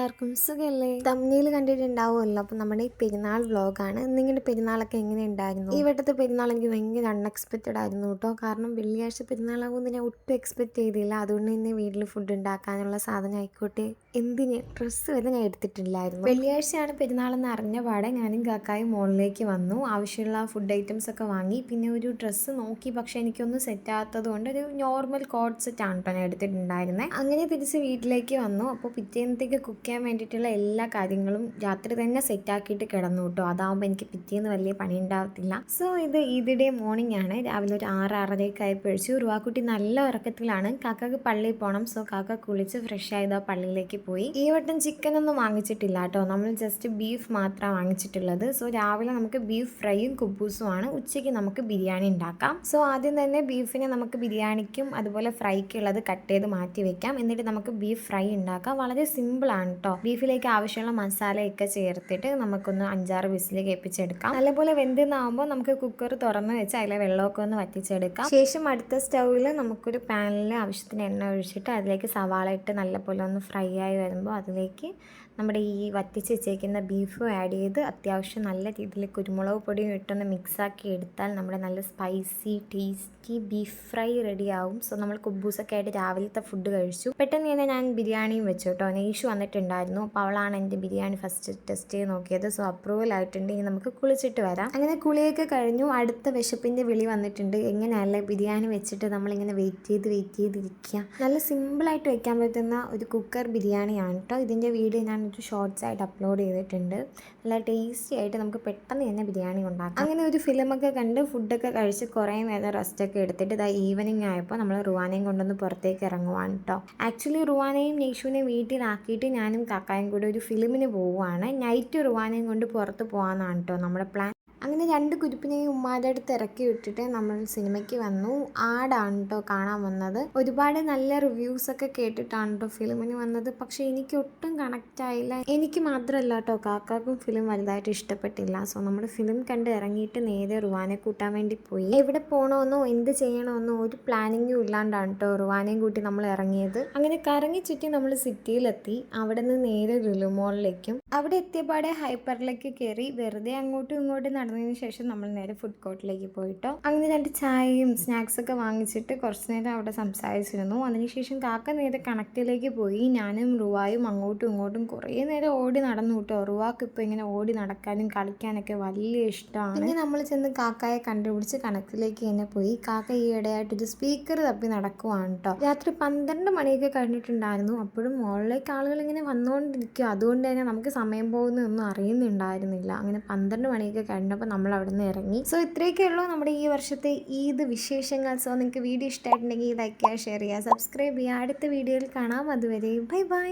എല്ലാവർക്കും സുഖമല്ലേ? തമ്മിൽ കണ്ടിട്ടുണ്ടാവുമല്ലോ. അപ്പം നമ്മുടെ ഈ പെരുന്നാൾ വ്ളോഗാണ്. നിങ്ങളുടെ പെരുന്നാളൊക്കെ എങ്ങനെ ഉണ്ടായിരുന്നു? ഈ വട്ടത്തെ പെരുന്നാൾ എനിക്ക് ഭയങ്കര അൺഎക്സ്പെക്റ്റഡ് ആയിരുന്നു കേട്ടോ. കാരണം വെള്ളിയാഴ്ച പെരുന്നാളാകുമെന്ന് ഞാൻ ഒട്ടും എക്സ്പെക്ട് ചെയ്തില്ല. അതുകൊണ്ട് തന്നെ വീട്ടിൽ ഫുഡ് ഉണ്ടാക്കാനുള്ള സാധനം ആയിക്കോട്ടെ, എന്തിന് ഡ്രസ്സ് വരെ ഞാൻ എടുത്തിട്ടില്ലായിരുന്നു. വെള്ളിയാഴ്ചയാണ് പെരുന്നാളെന്ന് അറിഞ്ഞ പാടെ ഞാനും കാക്കായും മോളിലേക്ക് വന്നു. ആവശ്യമുള്ള ഫുഡ് ഐറ്റംസ് ഒക്കെ വാങ്ങി. പിന്നെ ഒരു ഡ്രസ്സ് നോക്കി, പക്ഷെ എനിക്കൊന്നും സെറ്റ് ആകാത്തത് കൊണ്ട് ഒരു നോർമൽ കോഡ് സെറ്റ് ആണ് കേട്ടോ ഞാൻ എടുത്തിട്ടുണ്ടായിരുന്നത്. അങ്ങനെ തിരിച്ച് വീട്ടിലേക്ക് വന്നു. അപ്പോൾ പിറ്റേന്നത്തേക്ക് കുക്ക് ചെയ്യാൻ വേണ്ടിയിട്ടുള്ള എല്ലാ കാര്യങ്ങളും രാത്രി തന്നെ സെറ്റാക്കിയിട്ട് കിടന്നു കേട്ടോ. അതാകുമ്പോൾ എനിക്ക് പിറ്റേന്ന് വലിയ പണി ഉണ്ടാവത്തില്ല. സോ ഇത് ഈദ് മോർണിംഗ് ആണ്. രാവിലെ ഒരു 6-6:30 ആയപ്പോഴിച്ചു. റുവാക്കുട്ടി നല്ല ഉറക്കത്തിലാണ്. കാക്കക്ക് പള്ളിയിൽ പോകണം. സോ കാക്ക കുളിച്ച് ഫ്രഷ് ആയതോ പള്ളിയിലേക്ക് പോയി. ഈ വട്ടം ചിക്കനൊന്നും വാങ്ങിച്ചിട്ടില്ല കേട്ടോ. നമ്മൾ ജസ്റ്റ് ബീഫ് മാത്രമാണ് വാങ്ങിച്ചിട്ടുള്ളത്. സോ രാവിലെ നമുക്ക് ബീഫ് ഫ്രൈയും കുബൂസുമാണ്. ഉച്ചയ്ക്ക് നമുക്ക് ബിരിയാണി ഉണ്ടാക്കാം. സോ ആദ്യം തന്നെ ബീഫിനെ നമുക്ക് ബിരിയാണിക്കും അതുപോലെ ഫ്രൈക്കുള്ളത് കട്ട് ചെയ്ത് മാറ്റി വെക്കാം. എന്നിട്ട് നമുക്ക് ബീഫ് ഫ്രൈ ഉണ്ടാക്കാം. വളരെ സിമ്പിളാണ് കേട്ടോ. ബീഫിലേക്ക് ആവശ്യമുള്ള മസാലയൊക്കെ ചേർത്തിട്ട് നമുക്കൊന്ന് 5-6 വിസിൽ കേൾപ്പിച്ചെടുക്കാം. നല്ലപോലെ വെന്തെന്നാകുമ്പോൾ നമുക്ക് കുക്കർ തുറന്ന് വെച്ച് അതിലെ വെള്ളമൊക്കെ ഒന്ന് വറ്റിച്ചെടുക്കാം. ശേഷം അടുത്ത സ്റ്റൗവിൽ നമുക്കൊരു പാനിൽ ആവശ്യത്തിന് എണ്ണ ഒഴിച്ചിട്ട് അതിലേക്ക് സവാള ഇട്ട് നല്ലപോലെ ഒന്ന് ഫ്രൈ ആയി വരുമ്പോൾ അതിലേക്ക് നമ്മുടെ ഈ വറ്റിച്ച് വെച്ചേക്കുന്ന ബീഫും ആഡ് ചെയ്ത് അത്യാവശ്യം നല്ല രീതിയിൽ കുരുമുളക് പൊടിയും ഇട്ടൊന്ന് മിക്സാക്കി എടുത്താൽ നമ്മുടെ നല്ല സ്പൈസി ടേസ്റ്റി ബീഫ് ഫ്രൈ റെഡിയാവും. സോ നമ്മൾ കുബൂസൊക്കെ ആയിട്ട് രാവിലത്തെ ഫുഡ് കഴിച്ചു. പെട്ടെന്ന് തന്നെ ഞാൻ ബിരിയാണിയും വെച്ചു കേട്ടോ. നെയ്ഷു വന്നിട്ടുണ്ടായിരുന്നു. അപ്പോൾ അവളാണ് എൻ്റെ ബിരിയാണി ഫസ്റ്റ് ടെസ്റ്റ് ചെയ്ത് നോക്കിയത്. സോ അപ്രൂവൽ ആയിട്ടുണ്ട്. ഇനി നമുക്ക് കുളിച്ചിട്ട് വരാം. അങ്ങനെ കുളിയൊക്കെ കഴിഞ്ഞു. അടുത്ത വിശപ്പിൻ്റെ വിളി വന്നിട്ടുണ്ട്. എങ്ങനെയല്ലേ ബിരിയാണി വെച്ചിട്ട് നമ്മളിങ്ങനെ വെയിറ്റ് ചെയ്തിരിക്കുക. നല്ല സിമ്പിളായിട്ട് വെക്കാൻ പറ്റുന്ന ഒരു കുക്കർ ബിരിയാണിയാണ് കേട്ടോ. ഇതിൻ്റെ വീഡിയോ ഞാൻ ഒരു ഷോർട്സ് ആയിട്ട് അപ്ലോഡ് ചെയ്തിട്ടുണ്ട്. നല്ല ടേസ്റ്റി ആയിട്ട് നമുക്ക് പെട്ടെന്ന് തന്നെ ബിരിയാണി ഉണ്ടാക്കാം. അങ്ങനെ ഒരു ഫിലിമൊക്കെ കണ്ട് ഫുഡൊക്കെ കഴിച്ച് കുറേ നേരം റെസ്റ്റൊക്കെ എടുത്തിട്ട് ഇതാ ഈവനിങ് ആയപ്പോൾ നമ്മൾ റുവാനയും കൊണ്ടൊന്ന് പുറത്തേക്ക് ഇറങ്ങുവാണ് കേട്ടോ. ആക്ച്വലി റുവാനയും നെയ്ഷുവിനെയും വീട്ടിലാക്കിയിട്ട് ഞാനും കാക്കായും കൂടെ ഒരു ഫിലിമിന് പോവുകയാണ്. നൈറ്റ് റുവാനയും കൊണ്ട് പുറത്ത് പോകാമെന്നാണ് കേട്ടോ നമ്മുടെ പ്ലാൻ. അങ്ങനെ 2 കുരുപ്പിനെയും ഉമ്മാരുടെ അടുത്ത് ഇറക്കി വിട്ടിട്ട് നമ്മൾ സിനിമയ്ക്ക് വന്നു. ആടാണ് കേട്ടോ കാണാൻ വന്നത്. ഒരുപാട് നല്ല റിവ്യൂസൊക്കെ കേട്ടിട്ടാണ് കേട്ടോ ഫിലിമിന് വന്നത്. പക്ഷേ എനിക്ക് ഒട്ടും കണക്റ്റ് ആയില്ല. എനിക്ക് മാത്രമല്ല കേട്ടോ, കാക്കാക്കും ഫിലിം വലുതായിട്ട് ഇഷ്ടപ്പെട്ടില്ല. സോ നമ്മൾ ഫിലിം കണ്ട് ഇറങ്ങിയിട്ട് നേരെ റുവാനെ കൂട്ടാൻ വേണ്ടി പോയി. എവിടെ പോകണമെന്നോ എന്ത് ചെയ്യണമെന്നോ ഒരു പ്ലാനിങ്ങും ഇല്ലാണ്ടാണ് കേട്ടോ റുവാനെയും കൂട്ടി നമ്മൾ ഇറങ്ങിയത്. അങ്ങനെ കറങ്ങി ചുറ്റി നമ്മൾ സിറ്റിയിലെത്തി. അവിടെ നിന്ന് നേരെ ലുലു മോളിലേക്കും. അവിടെ എത്തിയപാടെ ഹൈപ്പറിലേക്ക് കയറി വെറുതെ അങ്ങോട്ടും ഇങ്ങോട്ടും നടന്നതിന് ശേഷം നമ്മൾ നേരെ ഫുഡ് കോർട്ടിലേക്ക് പോയിട്ടോ. അങ്ങനെ 2 ചായയും സ്നാക്സൊക്കെ വാങ്ങിച്ചിട്ട് കുറച്ച് നേരം അവിടെ സംസാരിച്ചിരുന്നു. അതിനുശേഷം കാക്ക നേരെ കണക്റ്റിലേക്ക് പോയി. ഞാനും റുവായും അങ്ങോട്ടും ഇങ്ങോട്ടും കുറേ നേരം ഓടി നടന്നു കേട്ടോ. റുവാക്ക് ഇപ്പോൾ ഇങ്ങനെ ഓടി നടക്കാനും കളിക്കാനൊക്കെ വലിയ ഇഷ്ടമാണ്. പിന്നെ നമ്മൾ ചെന്ന് കാക്കയെ കണ്ടുപിടിച്ച് കണക്റ്റിലേക്ക് തന്നെ പോയി. കാക്ക ഈ ഇടയായിട്ടൊരു സ്പീക്കർ തപ്പി നടക്കുവാണ് കേട്ടോ. രാത്രി 12 മണിയൊക്കെ കഴിഞ്ഞിട്ടുണ്ടായിരുന്നു. അപ്പോഴും മോളിലേക്ക് ആളുകൾ ഇങ്ങനെ വന്നുകൊണ്ടിരിക്കും. അതുകൊണ്ട് തന്നെ നമുക്ക് സമയം പോകുന്നതൊന്നും അറിയുന്നുണ്ടായിരുന്നില്ല. അങ്ങനെ 12 മണിയൊക്കെ കഴിഞ്ഞപ്പോൾ നമ്മൾ അവിടെ നിന്ന് ഇറങ്ങി. സോ ഇത്രയൊക്കെ ഉള്ളൂ നമ്മുടെ ഈ വർഷത്തെ ഈദ് വിശേഷങ്ങൾ. സോ നിങ്ങൾക്ക് വീഡിയോ ഇഷ്ടമായിട്ടുണ്ടെങ്കിൽ ലൈക്ക് ചെയ്യുക, ഷെയർ ചെയ്യുക, സബ്സ്ക്രൈബ് ചെയ്യുക. അടുത്ത വീഡിയോയിൽ കാണാം. അതുവരെ ബൈ ബൈ.